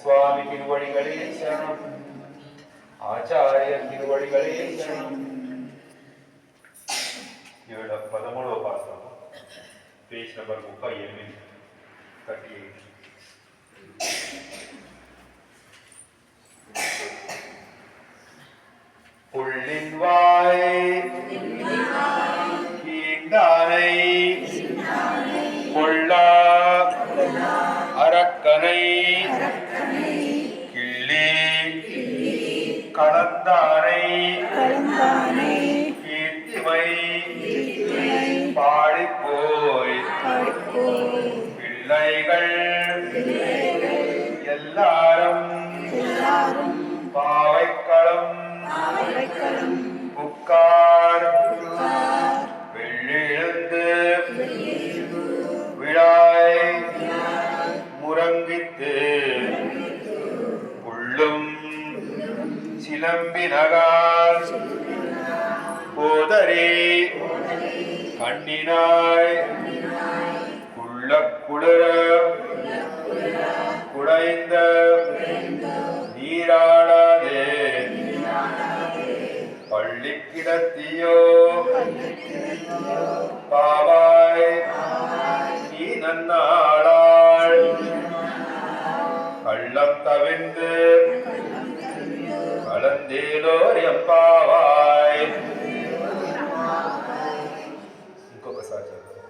சுவாமி திருவடிகளே சரணம். ஆச்சாரிய திருவடிகளே சரணம். ఇవాళ 13వ పాఠం పేజ్ నెంబర్ 38 38. புள்ளின் வாய் கீண்டானை கொள்ளா அரக்கனை கிள்ளி கலந்தானை கீர்த்திமை பாடிப்போய் பிள்ளைகள் எல்லாரும் பாவைக்களம் புக்கார் வெள்ளெழுந்து விழாய் முரங்கித்து புள்ளும் சிலம்பினகால் போதரே கண்ணினாய் குள்ள குளிர குடைந்த நீராடாதே பள்ளி கிடத்தியோ பாவாய் நீ நன்னாளாள் கள்ளம் தவிர்ந்து கலந்தேலோர் எம்பாவாய்